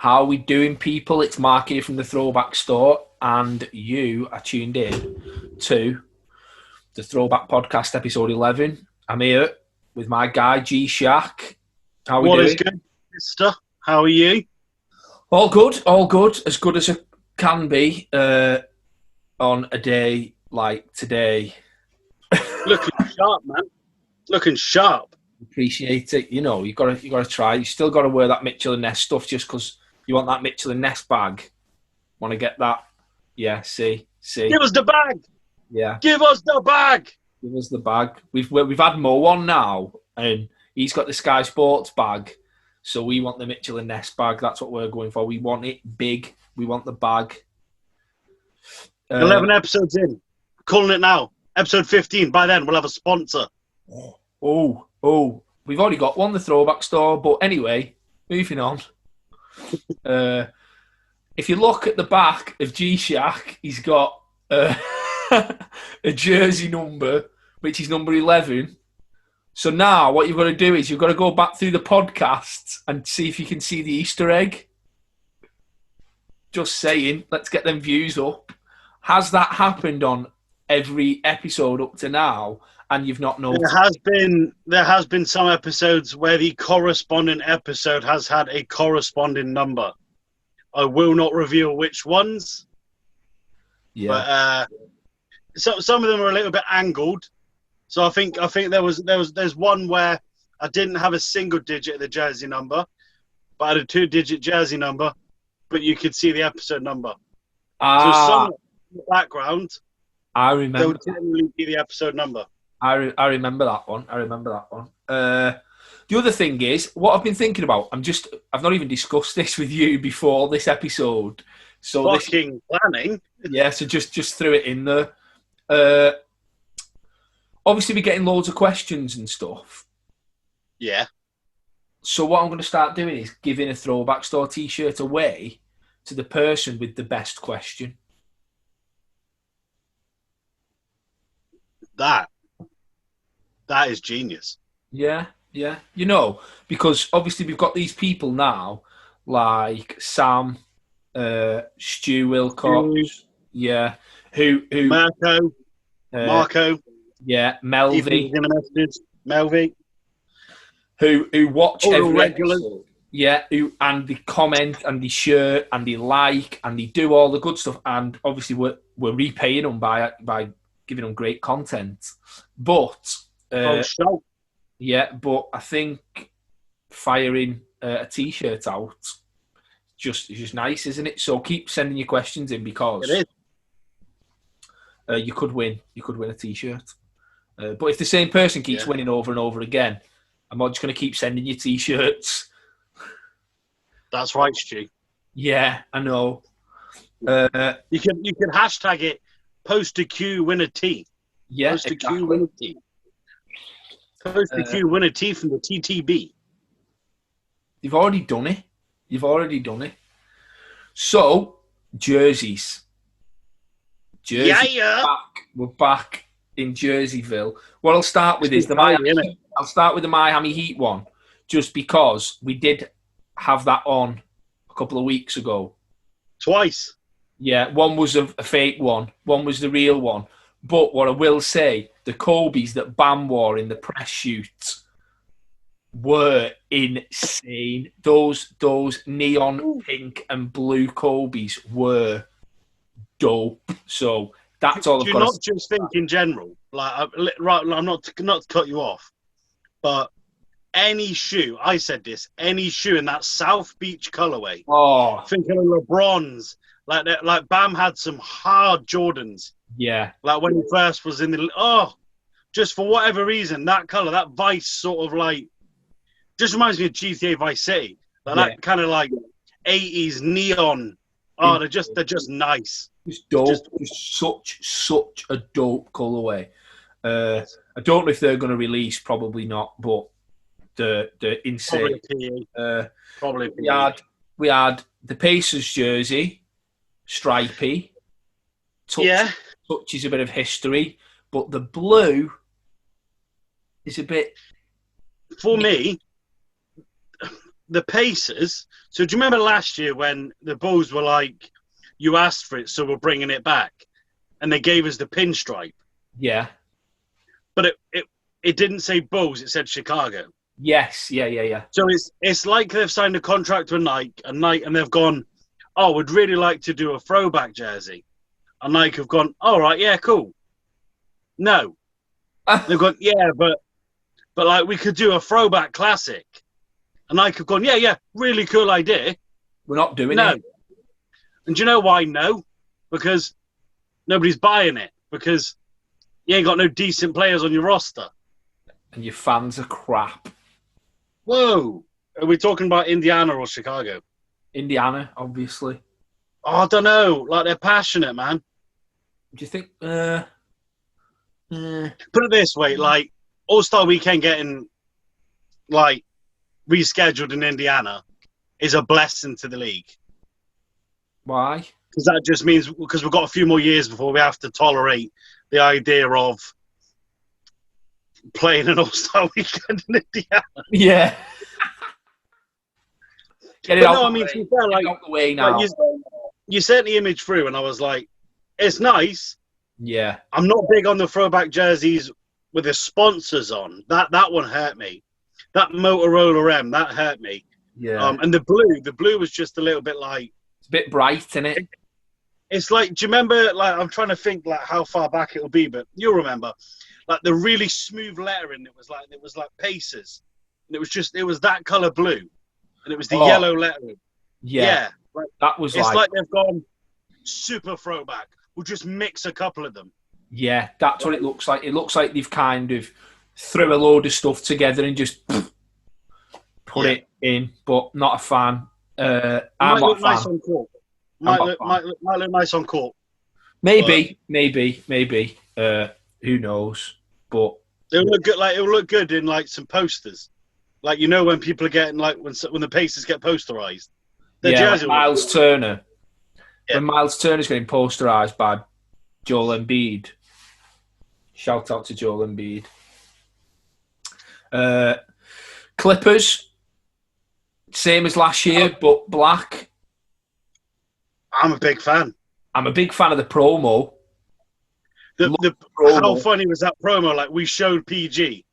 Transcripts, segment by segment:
How are we doing, people? It's Mark here from the Throwback store, and you are tuned in to the Throwback podcast, episode 11. I'm here with my guy, Shaq. How are we doing? What is good, mister? How are you? All good, as good as it can be on a day like today. Looking sharp, man. Looking sharp. Appreciate it. You know, you gotta try. You still gotta wear that Mitchell and Ness stuff just because you want that Mitchell and Ness bag. Want to get that? Yeah. See. Give us the bag. Yeah. Give us the bag. Give us the bag. We've had Mo on now, and he's got the Sky Sports bag. So we want the Mitchell and Ness bag. That's what we're going for. We want it big. We want the bag. 11 episodes in. Calling it now. Episode 15. By then, we'll have a sponsor. Oh. We've already got one, the Throwback store. But anyway, moving on. If you look at the back of G-Shaq, he's got a jersey number, which is number 11. So now what you've got to do is you've got to go back through the podcasts and see if you can see the Easter egg. Just saying, let's get them views up. Has that happened on every episode up to now and you've not noticed? There has been some episodes where the corresponding episode has had a corresponding number. I will not reveal which ones. Yeah. But some of them are a little bit angled. So I think there's one where I didn't have a single digit of the jersey number, but I had a 2-digit jersey number, but you could see the episode number. So some in the background, I remember. There would generally be the episode number. I remember that one. The other thing is, what I've been thinking about, I've not even discussed this with you before this episode. So planning. Yeah, so just threw it in there. Obviously, we're getting loads of questions and stuff. Yeah. So what I'm going to start doing is giving a Throwback Store T-shirt away to the person with the best question. That is genius. Yeah. You know, because obviously we've got these people now, like Sam, Stu Wilcox, yeah, who Marco. Yeah, Melvy. Melvy. Who watch all every regulars. episode. Yeah, and they comment and they share and they like and they do all the good stuff. And obviously we're repaying them by giving them great content. But but I think firing a T-shirt out is just nice, isn't it? So keep sending your questions in because it is. You could win a T-shirt. But if the same person keeps winning over and over again, I'm not just going to keep sending you T-shirts. That's right, Stu. Yeah, I know. You can hashtag it poster Q win a T. Yeah, poster Q win a T. Poster Q win a T from the TTB. You've already done it. So jerseys. Yeah. We're back in Jerseyville. What I'll start with is the Miami Heat. I'll start with the Miami Heat one, just because we did have that on a couple of weeks ago. Twice. Yeah, one was a fake one. One was the real one. But what I will say, the Kobe's that Bam wore in the press shoot were insane. Those neon pink and blue Kobe's were dope. So that's all. Do you not just think in general? Like, I'm not to cut you off, but any shoe. I said this. Any shoe in that South Beach colorway. Oh, thinking of LeBron's. Like Bam had some hard Jordans. Yeah. Like when he first was in just for whatever reason, that color, that Vice sort of like, just reminds me of GTA Vice City. That kind of like 80s neon. Oh, they're just nice. It's dope. Just such a dope colorway. I don't know if they're going to release. Probably not. But they're insane. Probably. We had the Pacers jersey, stripy. Touches a bit of history, but the blue is a bit. For me, the Pacers. So do you remember last year when the Bulls were like, "You asked for it, so we're bringing it back," and they gave us the pinstripe. Yeah. But it didn't say Bulls; it said Chicago. Yes. Yeah. So it's like they've signed a contract with Nike, and they've gone, "Oh, we'd really like to do a throwback jersey," and Nike have gone, "All right, yeah, cool." No, they've gone, "Yeah, but like we could do a throwback classic," and Nike have gone, "Yeah, really cool idea." We're not doing No. it. And do you know why? No, because nobody's buying it, because you ain't got no decent players on your roster. And your fans are crap. Whoa. Are we talking about Indiana or Chicago? Indiana, obviously. Oh, I don't know. Like, they're passionate, man. Do you think... Put it this way, like, All-Star Weekend getting, like, rescheduled in Indiana is a blessing to the league. Why? Because that just means, because we've got a few more years before we have to tolerate the idea of playing an All-Star Weekend in Indiana. Yeah. Get it But out no, the I mean, way. to be fair, like, Get it out the way now. like you sent the image through, and I was like, it's nice. Yeah. I'm not big on the throwback jerseys with the sponsors on. That one hurt me. That Motorola M, that hurt me. Yeah. And the blue was just a little bit like... It's a bit bright, isn't it? It's like, do you remember, like, I'm trying to think, like, how far back it'll be, but you'll remember, like, the really smooth lettering, it was like Pacers. And it was that colour blue. And it was the yellow lettering. Yeah. Like, That was it's like they've gone super throwback. We'll just mix a couple of them. Yeah, that's what it looks like. It looks like they've kind of threw a load of stuff together and just put it in, but not a fan. I'm might not look a fan. nice on court. Might look nice on court. Maybe. Who knows? But It'll look good. Like, it'll look good in like some posters. Like, you know, when people are getting, like, when the Pacers get posterized. Their jersey like Miles Turner. Yeah. When Miles Turner's getting posterized by Joel Embiid. Shout out to Joel Embiid. Clippers, same as last year, but black. I'm a big fan. I'm a big fan of the promo. How funny was that promo? Like, we showed PG.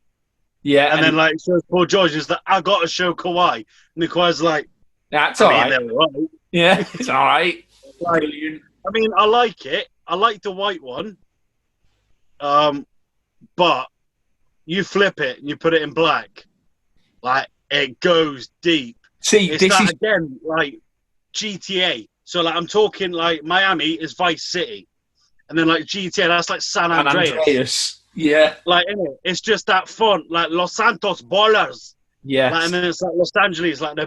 Yeah. And then, like, it shows Paul George is that I got to show Kawhi. And Kawhi's like, that's all right. Right. Yeah, it's all right. Like, Brilliant. I mean, I like it. I like the white one. But you flip it and you put it in black. Like, it goes deep. See, it's this that is again, like GTA. So, like, I'm talking like Miami is Vice City, and then like GTA, that's like San Andreas. Yeah, like it's just that font, like Los Santos Ballers. Yeah, like, and then it's like Los Angeles, like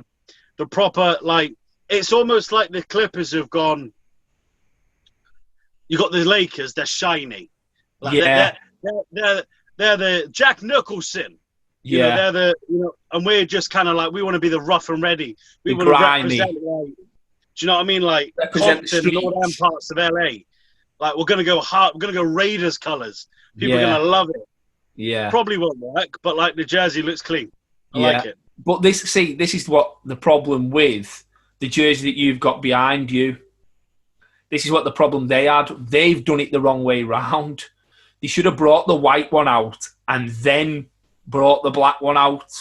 the proper, like, it's almost like the Clippers have gone. You got the Lakers, they're shiny. Like, yeah, they're the Jack Nicholson. You know, they're the, you know, and we're just kind of like, we want to be the rough and ready. We want to represent, like, do you know what I mean? Like, Compton and all them parts of LA. Like, we're gonna go hard. We're gonna go Raiders colors. People are gonna love it. Yeah, probably won't work, but like the jersey looks clean. I like it. But this is what the problem with the jersey that you've got behind you. This is what the problem they had. They've done it the wrong way round. They should have brought the white one out and then brought the black one out.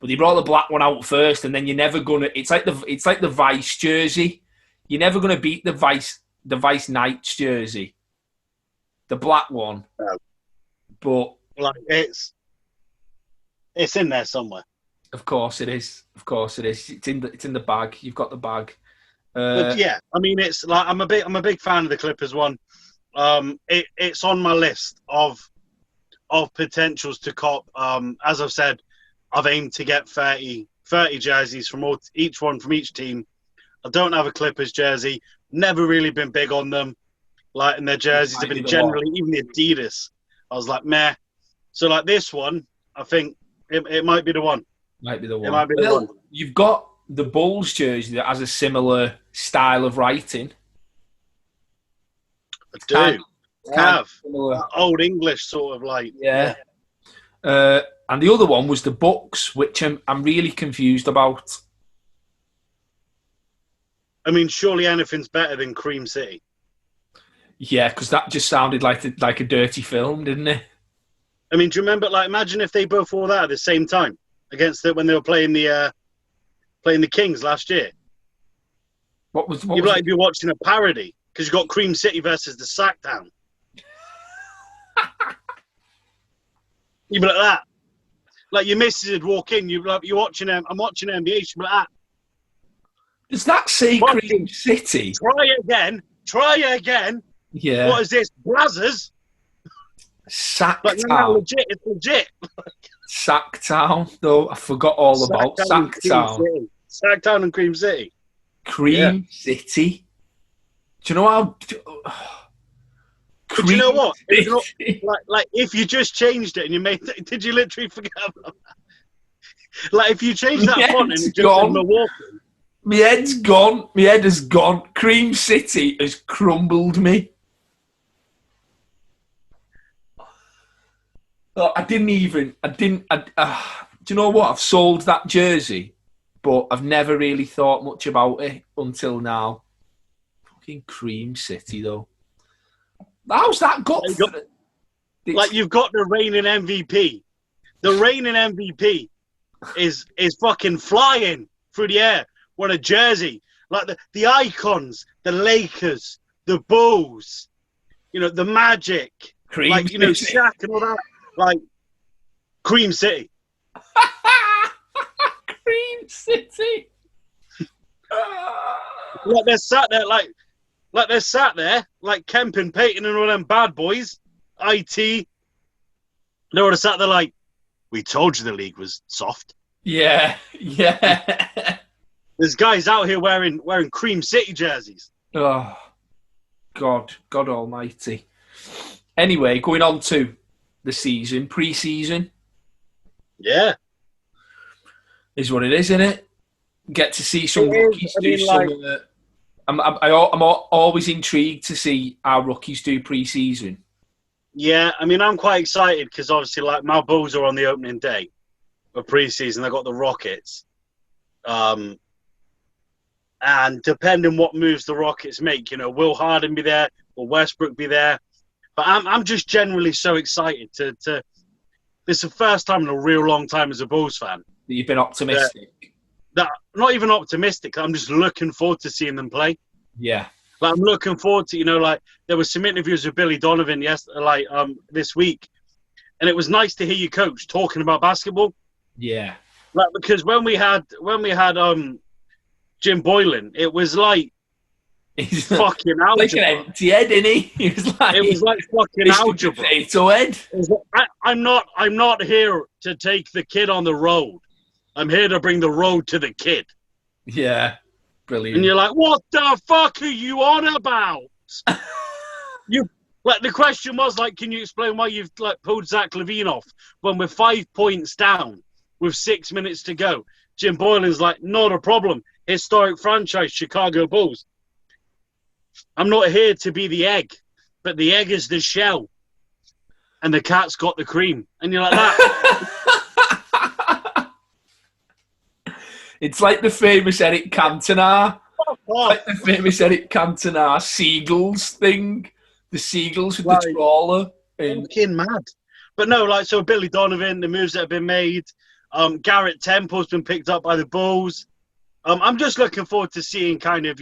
But they brought the black one out first, and then you're never gonna. It's like the Vice jersey. You're never gonna beat the Vice Knights jersey, the black one. No. But like it's in there somewhere. Of course it is. It's in the bag. You've got the bag. But yeah, I mean, it's like I'm a big fan of the Clippers one. It's on my list of potentials to cop. As I've said, I've aimed to get 30 jerseys from each one from each team. I don't have a Clippers jersey. Never really been big on them. Like, and their jerseys have been generally, even the Adidas, I was like, meh. So like this one, I think it might be the one. Might be the one. It might be the one. You've got the Bulls jersey that has a similar style of writing. I do. Have old English sort of like. Yeah. And the other one was the Bucks, which I'm really confused about. I mean, surely anything's better than Cream City. Yeah, because that just sounded like a dirty film, didn't it? I mean, do you remember? Like, imagine if they both wore that at the same time when they were playing the Kings last year. You'd like to be watching a parody because you got Cream City versus the Sacktown. You'd be like that. Like your missus would walk in, you're watching them. I'm watching NBA. She'd be like that. Does that say Cream City? Try again. Yeah. What is this? Brazzers? Sacktown. Like, no, it's legit. Sacktown, though. I forgot all about Sacktown. Sacktown and Cream City. Cream City. Do you know how? But you know what? Like if you just changed it and you did you literally forget about that? Like if you changed that font and it just said Milwaukee. My head's gone. My head has gone. Cream City has crumbled me. Oh, do you know what? I've sold that jersey, but I've never really thought much about it until now. Fucking Cream City, though. How's that got? You've got the reigning MVP. The reigning MVP is fucking flying through the air. What a jersey! Like the icons, the Lakers, the Bulls, the Magic, Cream City. Shaq and all that. Like Cream City. Cream City. Like they're sat there, like Kemp and Payton and all them bad boys. IT. They would have sat there like, we told you the league was soft. Yeah. There's guys out here wearing Cream City jerseys. Oh, God almighty. Anyway, going on to the season, pre-season. Yeah. Is what it is, isn't it? Get to see some rookies do some... I'm always intrigued to see how rookies do pre-season. Yeah, I mean, I'm quite excited because obviously, like, my Bulls are on the opening day of pre-season. They got the Rockets. And depending what moves the Rockets make, will Harden be there? Will Westbrook be there? But I'm just generally so excited to this is the first time in a real long time as a Bulls fan. That you've been optimistic. That not even optimistic. I'm just looking forward to seeing them play. Yeah. Like I'm looking forward to, like there was some interviews with Billy Donovan this week, and it was nice to hear your coach talking about basketball. Yeah. Like because when we had Jim Boylan, it was like he's fucking algebra. Like an empty head, isn't he? It was like fucking algebra. Potato head. I'm not here to take the kid on the road. I'm here to bring the road to the kid. Yeah. Brilliant. And you're like, what the fuck are you on about? The question was like, can you explain why you've pulled Zach LaVine off when we're 5 points down with 6 minutes to go? Jim Boylan's like, not a problem. Historic franchise, Chicago Bulls. I'm not here to be the egg, but the egg is the shell. And the cat's got the cream. And you're like that. It's like the famous Eric Cantona. Like the famous Eric Cantona seagulls thing. The seagulls with the trawler. Fucking mad. But no, so Billy Donovan, the moves that have been made. Garrett Temple's been picked up by the Bulls. I'm just looking forward to seeing kind of,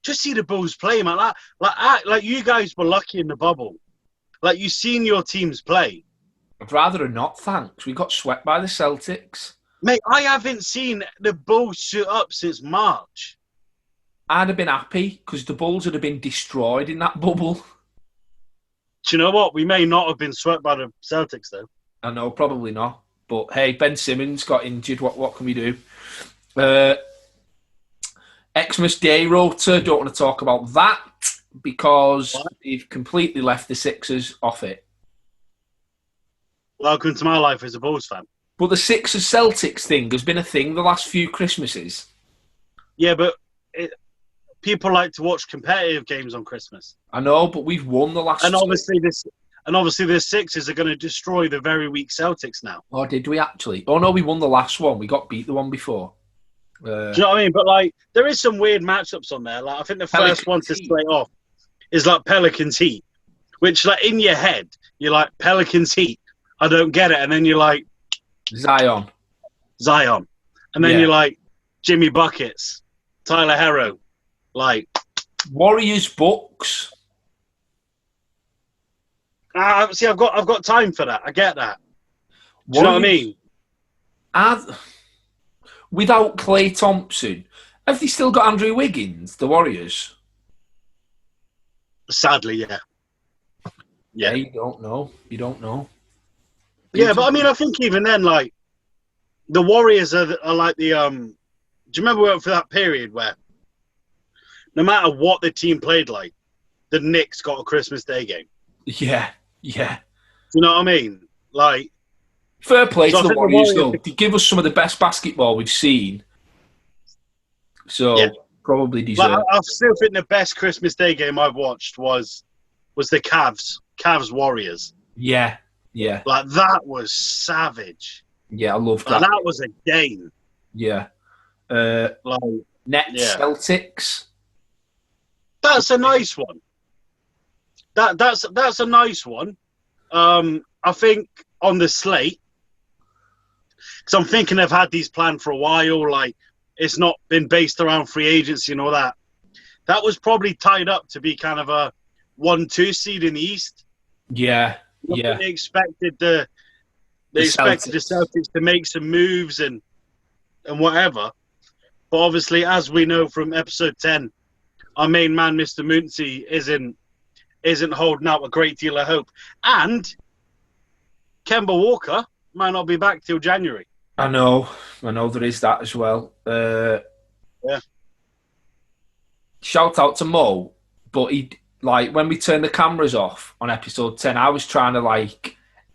just see the Bulls play, man. Like you guys were lucky in the bubble. Like you've seen your teams play. I'd rather not, thanks. We got swept by the Celtics. Mate, I haven't seen the Bulls suit up since March. I'd have been happy because the Bulls would have been destroyed in that bubble. Do you know what? We may not have been swept by the Celtics, though. I know, probably not. But hey, Ben Simmons got injured. What can we do? Xmas Day rota, don't want to talk about that because they've completely left the Sixers off it. Welcome to my life as a Bulls fan. But the Sixers-Celtics thing has been a thing the last few Christmases. Yeah, but people like to watch competitive games on Christmas. I know, but we've won the last. And obviously the Sixers are going to destroy the very weak Celtics now. Oh, did we actually? Oh no, we won the last one. We got beat the one before. Do you know what I mean? But like, there is some weird matchups on there. Like, I think the first one to straight off is like Pelicans Heat, which like in your head you're like Pelicans Heat. I don't get it, and then you're like Zion, and then you're like Jimmy Buckets, Tyler Herro, like Warriors Bucks. See, I've got time for that. I get that. Do you know what I mean? Without Klay Thompson, have they still got Andrew Wiggins, the Warriors? Sadly, yeah. Yeah, you don't know. Yeah, but I mean, I think even then, like, the Warriors are like the do you remember for that period where no matter what the team played like, the Knicks got a Christmas Day game? Yeah. Do you know what I mean? Like, fair play to the Warriors, though. They give us some of the best basketball we've seen. So, probably deserve. Like, I still think the best Christmas Day game I've watched was the Cavs Warriors. Yeah. Like, that was savage. Yeah, I love that. That was a game. Yeah. Like, Nets, Celtics. That's a nice one. That's a nice one. I think on the slate, because I'm thinking they've had these planned for a while. Like, it's not been based around free agency and all that. That was probably tied up to be kind of a 1-2 seed in the East. Yeah. They expected the Celtics to make some moves and whatever. But obviously, as we know from episode 10, our main man, Mr. Muncie, isn't holding out a great deal of hope. And Kemba Walker might not be back till January. I know there is that as well. Yeah. Shout out to Mo, but when we turned the cameras off on episode 10, I was trying to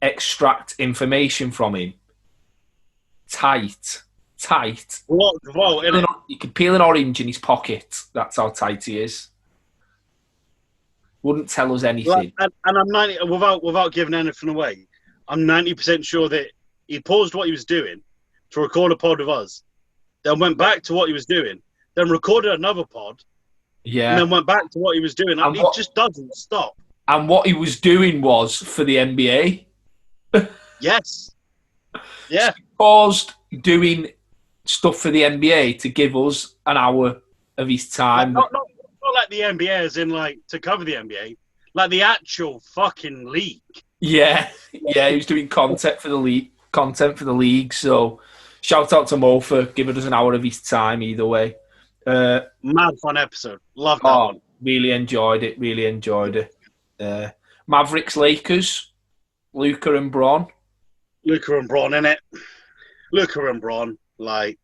extract information from him. Tight. Whoa, You could peel an orange in his pocket. That's how tight he is. Wouldn't tell us anything. And I'm 90 without giving anything away. I'm 90% sure that he paused what he was doing to record a pod with us, then went back to what he was doing, then recorded another pod, and then went back to what he was doing. And he just doesn't stop. And what he was doing was for the NBA. Yes. Yeah. So he paused doing stuff for the NBA to give us an hour of his time. Not like the NBA as in to cover the NBA, like the actual fucking league. Yeah, he was doing content for the league. So shout out to Mo for giving us an hour of his time either way. Mad fun episode. Love that one. Really enjoyed it. Mavericks, Lakers, Luka and Bron, innit? Luka and Bron, like...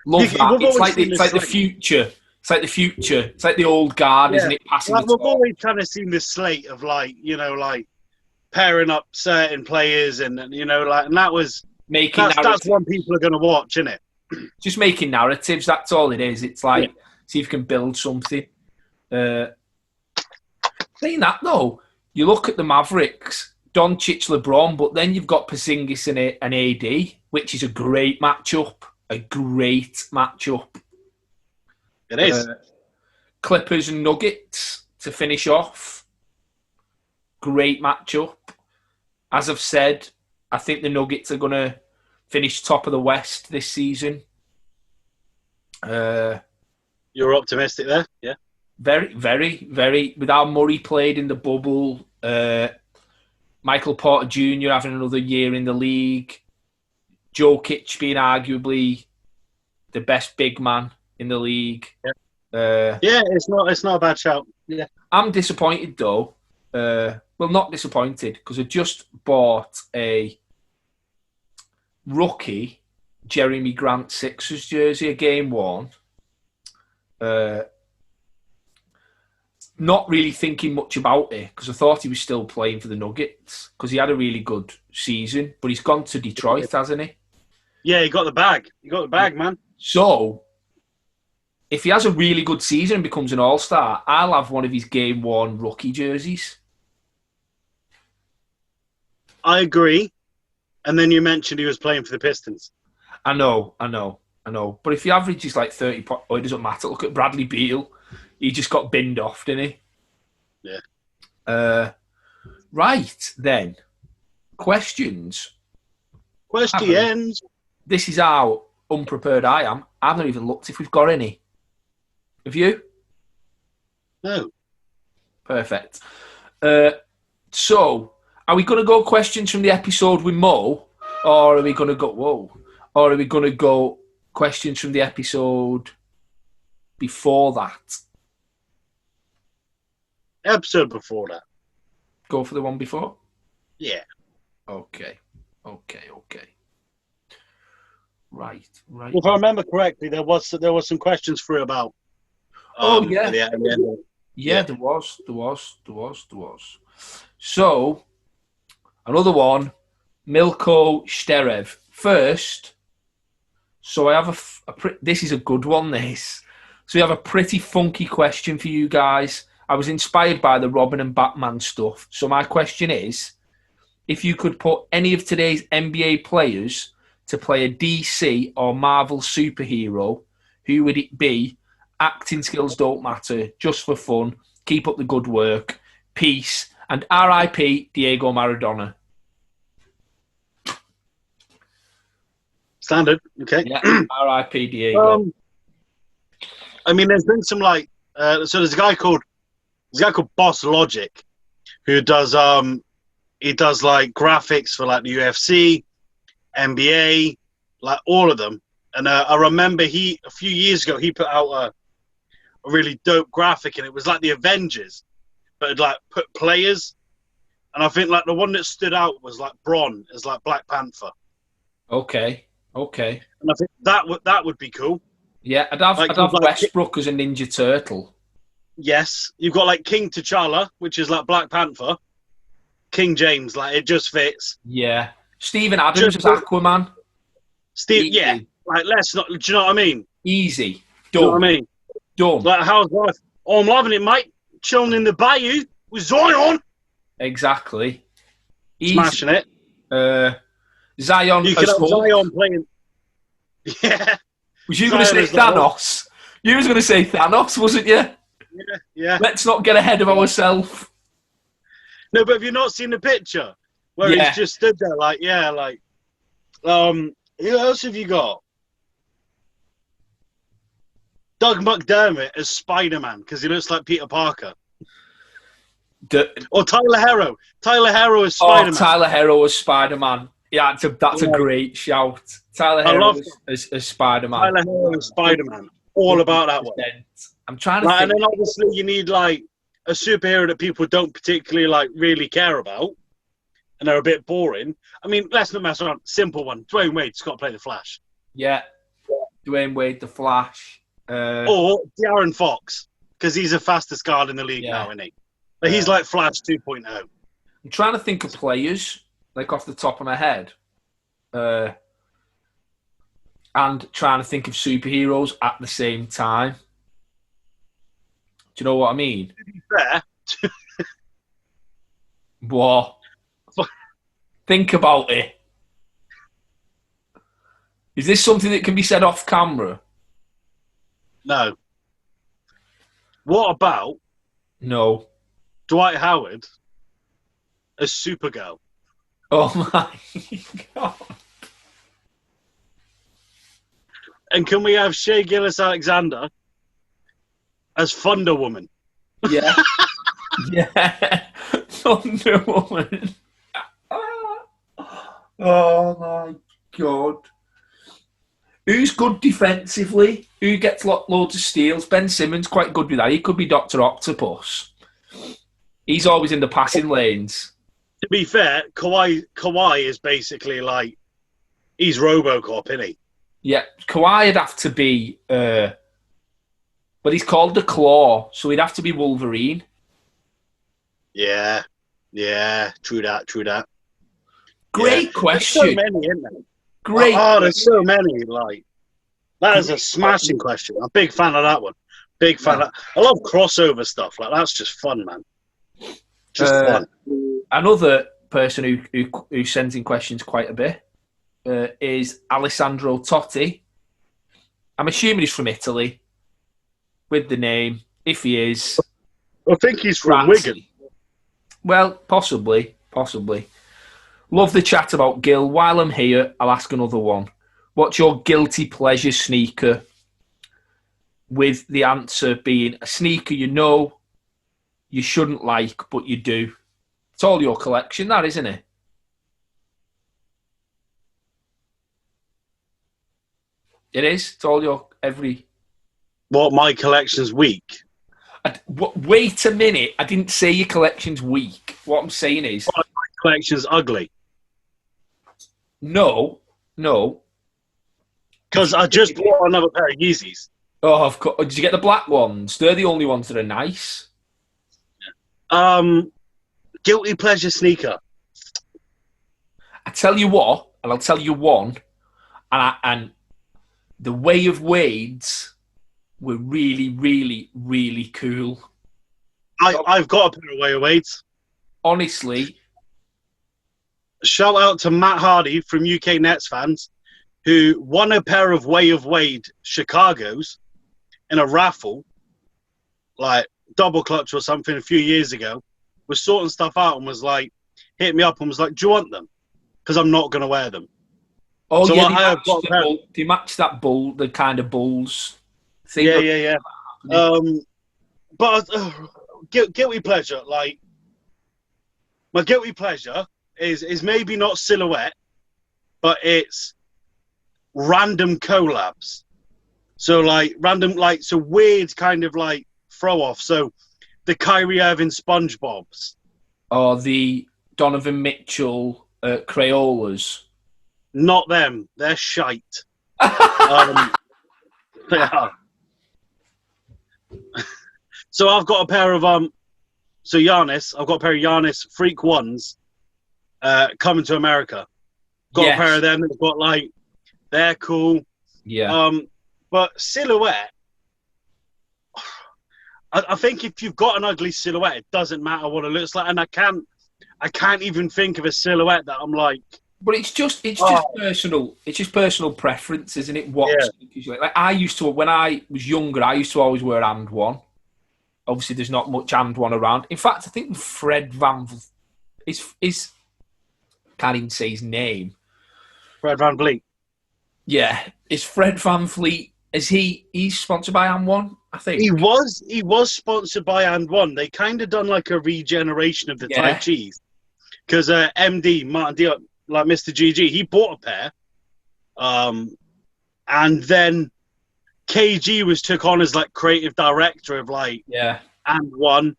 Love that. It's like the future. It's like the future. It's like the old guard, isn't it? Passing the we've always kind of seen this slate of pairing up certain players and and that was that's one people are going to watch, isn't it? Just making narratives. That's all it is. It's like see if you can build something. Saying that though, you look at the Mavericks, Doncic, LeBron, but then you've got Porzingis and AD, which is a great matchup. It is. Clippers and Nuggets to finish off. Great matchup. As I've said, I think the Nuggets are going to finish top of the West this season. You're optimistic there? Yeah. Very, very, very. With how Murray played in the bubble, Michael Porter Jr. having another year in the league, Jokic being arguably the best big man in the league. Yeah, it's not a bad shout. Yeah, I'm disappointed though. Well, not disappointed because I just bought a rookie Jeremy Grant Sixers jersey, a game worn. Not really thinking much about it because I thought he was still playing for the Nuggets because he had a really good season, but he's gone to Detroit, hasn't he? Yeah, he got the bag. Man. So, if he has a really good season and becomes an all-star, I'll have one of his game-worn rookie jerseys. I agree. And then you mentioned he was playing for the Pistons. I know. But if the average is like 30 points, it doesn't matter. Look at Bradley Beal. He just got binned off, didn't he? Yeah. Right, then. Questions. Questions. This is how unprepared I am. I've not even looked if we've got any. Have you? No. Perfect. So, are we going to go questions from the episode with Mo? Or are we going to go... Whoa. Or are we going to go questions from the episode before that? Episode before that. Go for the one before? Yeah. Okay. Right. Well, if I remember correctly, there was some questions through about. Yeah. Yeah, there was. So, another one, Milko Sterev. First, so I have this is a good one, this. So we have a pretty funky question for you guys. I was inspired by the Robin and Batman stuff. So my question is, if you could put any of today's NBA players to play a DC or Marvel superhero, who would it be? Acting skills don't matter, just for fun. Keep up the good work. Peace. And R.I.P. Diego Maradona. Standard. Okay. Yeah, R.I.P. Diego. I mean, there's been some so there's a guy called Boss Logic who does he does like graphics for like the UFC, NBA, like all of them. And I remember a few years ago he put out a really dope graphic, and it was like the Avengers, but it like put players. And I think like the one that stood out was like Bron as like Black Panther. Okay. And I think that would be cool. Yeah, I'd have Westbrook as a Ninja Turtle. Yes, you've got like King T'Challa, which is like Black Panther. King James, like it just fits. Yeah, Stephen Adams as Aquaman. Yeah, like let's not. Do you know what I mean? Easy, done. Do you know what I mean? Done. Like how's life? Oh, I'm loving it, mate. Chilling in the bayou with Zion. Exactly. Easy. Smashing it. Zion. You could have Zion playing. Yeah. Was you going to say Thanos? You was going to say Thanos, wasn't you? Yeah. Let's not get ahead of ourselves. No, but have you not seen the picture where he's just stood there who else have you got? Doug McDermott as Spider-Man because he looks like Peter Parker. Or Tyler Herro. Tyler Herro as Spider-Man. Tyler Herro as Spider-Man. Yeah, that's a great shout. Tyler Herro as Spider-Man. Tyler Herro as Spider-Man. All about that one. I'm trying to think. And then obviously you need like a superhero that people don't particularly like really care about, and they're a bit boring. I mean, let's not mess around. Simple one. Dwayne Wade's got to play the Flash. Yeah. Dwayne Wade, the Flash. Or De'Aaron Fox, because he's the fastest guard in the league now, isn't he? But he's like Flash 2.0. I'm trying to think of players, like off the top of my head. And trying to think of superheroes at the same time. Do you know what I mean? To be fair. What? Think about it. Is this something that can be said off camera? No. What about No. Dwight Howard as Supergirl? Oh my God. And can we have Shea Gilgeous-Alexander as Thunder Woman? Yeah. Yeah. Thunder Woman. Oh my God. Who's good defensively? Who gets loads of steals? Ben Simmons quite good with that. He could be Dr. Octopus. He's always in the passing lanes. To be fair, Kawhi is basically like he's RoboCop, isn't he? Yeah, Kawhi'd have to be, but he's called the Claw, so he'd have to be Wolverine. Yeah, true that. Great question. There's so many, isn't there? Great. Oh, there's so many. Like that is a smashing question. I'm a big fan of that one. Big fan. Of that. I love crossover stuff. Like that's just fun, man. Just fun. Another person who sends in questions quite a bit. is Alessandro Totti. I'm assuming he's from Italy with the name. If he is... I think he's from Wigan. Well, possibly. Love the chat about Gil. While I'm here, I'll ask another one. What's your guilty pleasure sneaker? With the answer being a sneaker you know you shouldn't like, but you do. It's all your collection, that, isn't it? It is. It's all your What, my collection's weak? Wait a minute. I didn't say your collection's weak. What I'm saying is... My collection's ugly. No. Because I just bought another pair of Yeezys. Oh, of course. Did you get the black ones? They're the only ones that are nice. Guilty pleasure sneaker. I tell you what, and I'll tell you one, and the Way of Wades were really, really, really cool. I've got a pair of Way of Wades. Honestly. Shout out to Matt Hardy from UK Nets fans, who won a pair of Way of Wade Chicago's in a raffle, like double clutch or something a few years ago, was sorting stuff out and was like, hit me up and was like, do you want them? Because I'm not going to wear them. Oh, so yeah, they matched that bull, the kind of bulls thing. Yeah. But guilty pleasure, like, my guilty pleasure is maybe not silhouette, but it's random collabs. So like so weird kind of like throw off. So the Kyrie Irving SpongeBob's. Or the Donovan Mitchell Crayolas. Not them. They're shite. They are. So I've got a pair of I've got a pair of Giannis Freak Ones coming to America. Got a pair of them. They've got like, they're cool. Yeah. But silhouette, I think if you've got an ugly silhouette, it doesn't matter what it looks like. And I can't even think of a silhouette that I'm like. But it's just personal. It's just personal preference, isn't it? Like I used to, when I was younger, I used to always wear And One. Obviously, there's not much And One around. In fact, I think Fred Van is can't even say his name. Fred Van Vliet. Yeah, is Fred Van Vliet? He's sponsored by And One? I think he was sponsored by And One. They kind of done like a regeneration of the Thai cheese, because MD Martin Diop, like Mr. GG, he bought a pair, and then KG was took on as like creative director of like And One,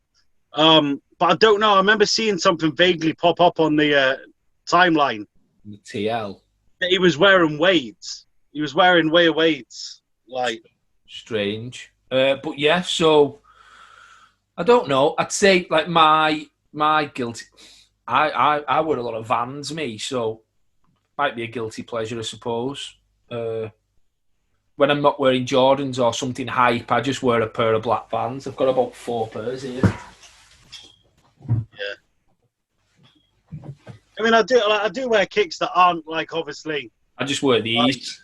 but I don't know. I remember seeing something vaguely pop up on the timeline. The TL. That he was wearing Wades. He was wearing Way of Wades. Like strange, but yeah. So I don't know. I'd say like my guilty. I wear a lot of Vans, me, so might be a guilty pleasure, I suppose. When I'm not wearing Jordans or something hype, I just wear a pair of black Vans. I've got about 4 pairs here. Yeah. I mean, I do wear kicks that aren't like obviously. I just wear these.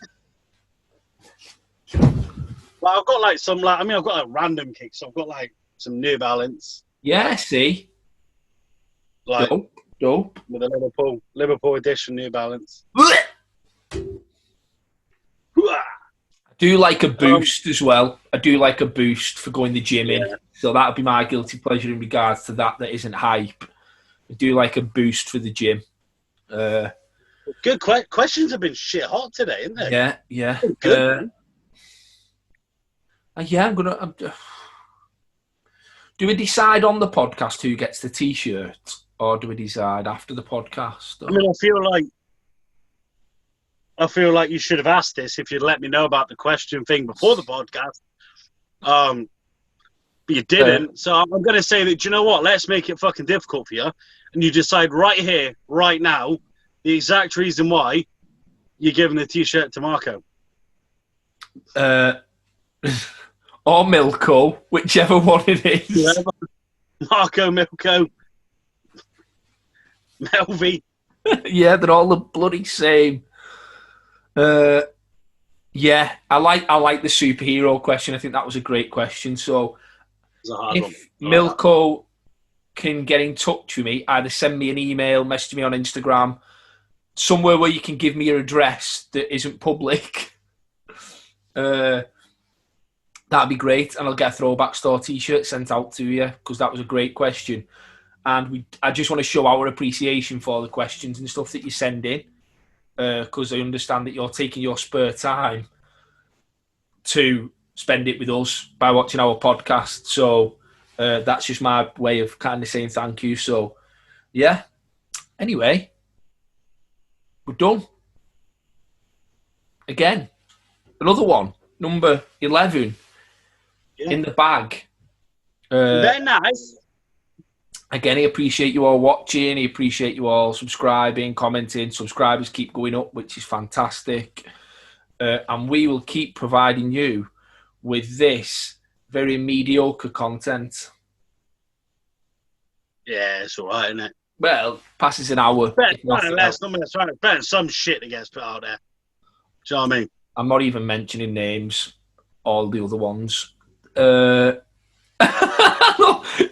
Well, I've got like some like I've got like random kicks. So I've got like some New Balance. Yeah, see. Like dope. With a Liverpool edition New Balance. I do like a boost as well. I do like a boost for going the gym in. So that would be my guilty pleasure in regards to that isn't hype. I do like a boost for the gym. Good questions have been shit hot today, isn't they? Yeah. Good. I'm gonna. Do we decide on the podcast who gets the T-shirt, or do we decide after the podcast? Or? I mean, I feel like you should have asked this if you'd let me know about the question thing before the podcast. But you didn't. So I'm going to say that, do you know what? Let's make it fucking difficult for you. And you decide right here, right now, the exact reason why you're giving the T-shirt to Marco. Or Milko, whichever one it is. Yeah. Marco, Milko, Melvy. Yeah, they're all the bloody same. Yeah, I like the superhero question. I think that was a great question. So It's a hard one. if Milko can get in touch with me, either send me an email, message me on Instagram, somewhere where you can give me your address that isn't public. That'd be great, and I'll get a Throwback Store t-shirt sent out to you, because that was a great question. And I just want to show our appreciation for the questions and stuff that you send in, because I understand that you're taking your spare time to spend it with us by watching our podcast. So that's just my way of kind of saying thank you. So, yeah. Anyway, we're done. Again, another one, number 11 in the bag. Very nice. Again, I appreciate you all watching. I appreciate you all subscribing, commenting. Subscribers keep going up, which is fantastic. And we will keep providing you with this very mediocre content. Yeah, it's all right, isn't it? Well, passes an hour. Better some shit that gets put out there. Do you know what I mean? I'm not even mentioning names, all the other ones. You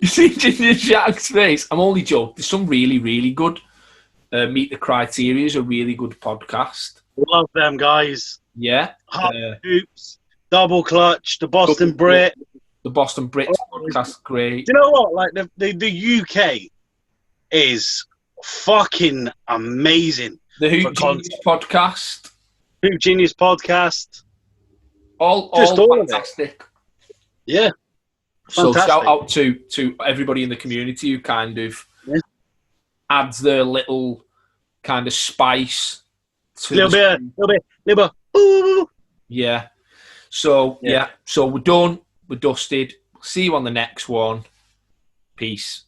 see Ginger Shaq's face? I'm only joking. There's some really, really good. Meet the Criteria is a really good podcast. Love them guys. Yeah. Hard Hoops, Double Clutch, the Boston Brit. The Boston Brits podcast, great. Do you know what? Like the UK is fucking amazing. The Hoop Genius podcast. Hoop Genius podcast. All fantastic. Yeah. So shout out to everybody in the community who kind of adds their little kind of spice to little bit. Ooh. Yeah. So so we're done. We're dusted. See you on the next one. Peace.